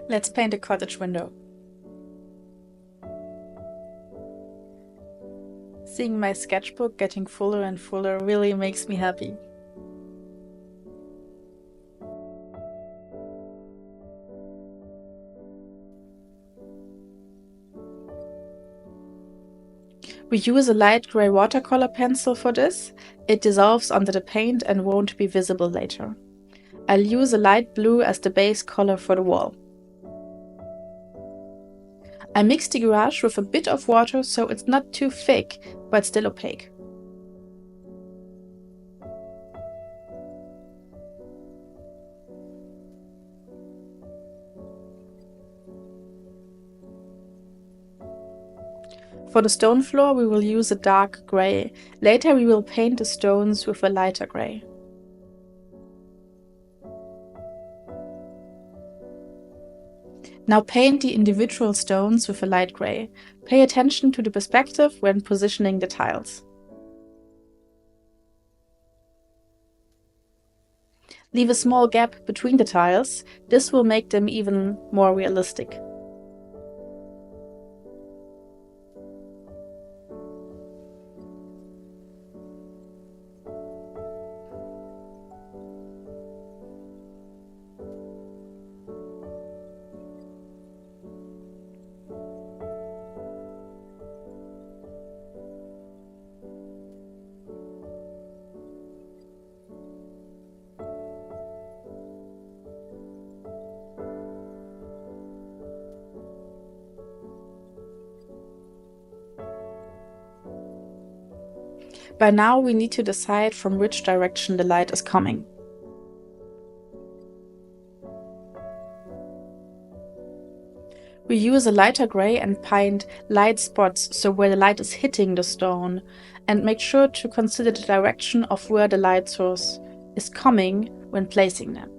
Let's paint a cottage window. Seeing my sketchbook getting fuller and fuller really makes me happy. We use a light grey watercolor pencil for this. It dissolves under the paint and won't be visible later. I'll use a light blue as the base color for the wall. I mix the gouache with a bit of water so it's not too thick, but still opaque. For the stone floor we will use a dark grey. Later we will paint the stones with a lighter grey. Now paint the individual stones with a light grey. Pay attention to the perspective when positioning the tiles. Leave a small gap between the tiles. This will make them even more realistic. By now we need to decide from which direction the light is coming. We use a lighter grey and paint light spots so where the light is hitting the stone, and make sure to consider the direction of where the light source is coming when placing them.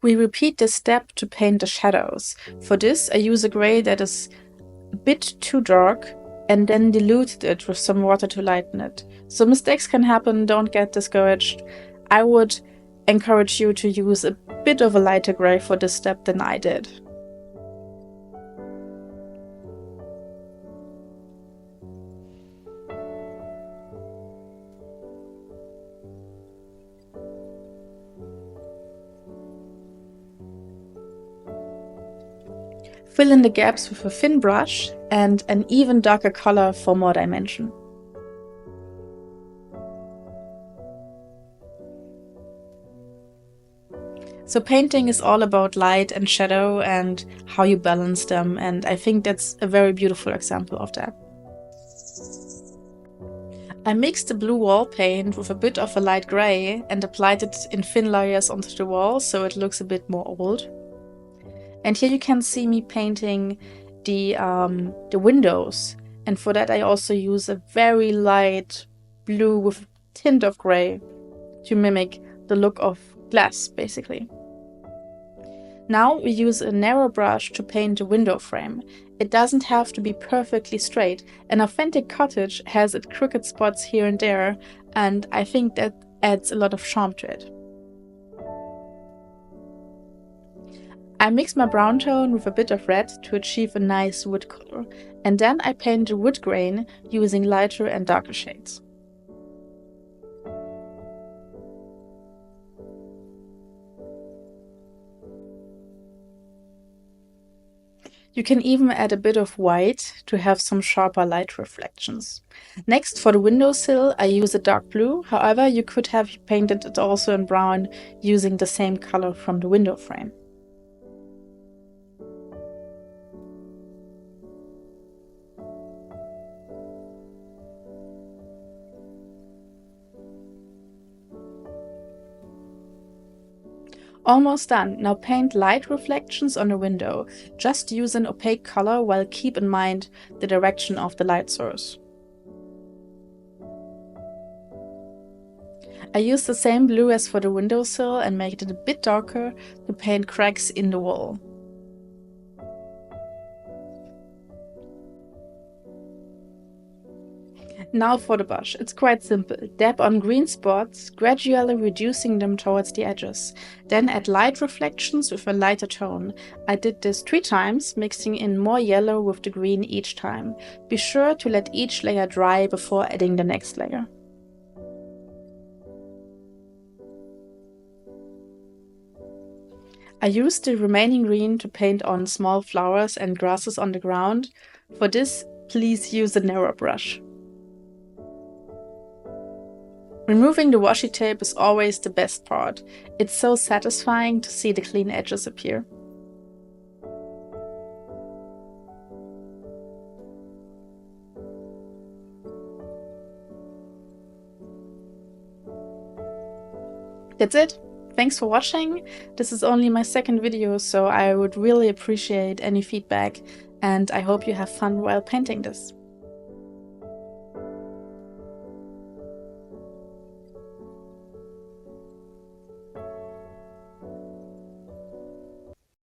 We repeat this step to paint the shadows. For this I use a grey that is a bit too dark and then diluted it with some water to lighten it. So mistakes can happen, don't get discouraged. I would encourage you to use a bit of a lighter grey for this step than I did. Fill in the gaps with a thin brush and an even darker color for more dimension. So painting is all about light and shadow and how you balance them, and I think that's a very beautiful example of that. I mixed the blue wall paint with a bit of a light grey and applied it in thin layers onto the wall so it looks a bit more old. And here you can see me painting the windows, and for that I also use a very light blue with a tint of grey to mimic the look of glass, basically. Now we use a narrow brush to paint the window frame. It doesn't have to be perfectly straight. An authentic cottage has its crooked spots here and there, and I think that adds a lot of charm to it. I mix my brown tone with a bit of red to achieve a nice wood color, and then I paint the wood grain using lighter and darker shades. You can even add a bit of white to have some sharper light reflections. Next, for the windowsill, I use a dark blue. However, you could have painted it also in brown using the same color from the window frame. Almost done. Now paint light reflections on the window. Just use an opaque color while keep in mind the direction of the light source. I use the same blue as for the windowsill and make it a bit darker to paint cracks in the wall. Now for the brush. It's quite simple. Dab on green spots, gradually reducing them towards the edges. Then add light reflections with a lighter tone. I did this 3 times, mixing in more yellow with the green each time. Be sure to let each layer dry before adding the next layer. I used the remaining green to paint on small flowers and grasses on the ground. For this, please use a narrow brush. Removing the washi tape is always the best part. It's so satisfying to see the clean edges appear. That's it. Thanks for watching. This is only my second video, so I would really appreciate any feedback, and I hope you have fun while painting this.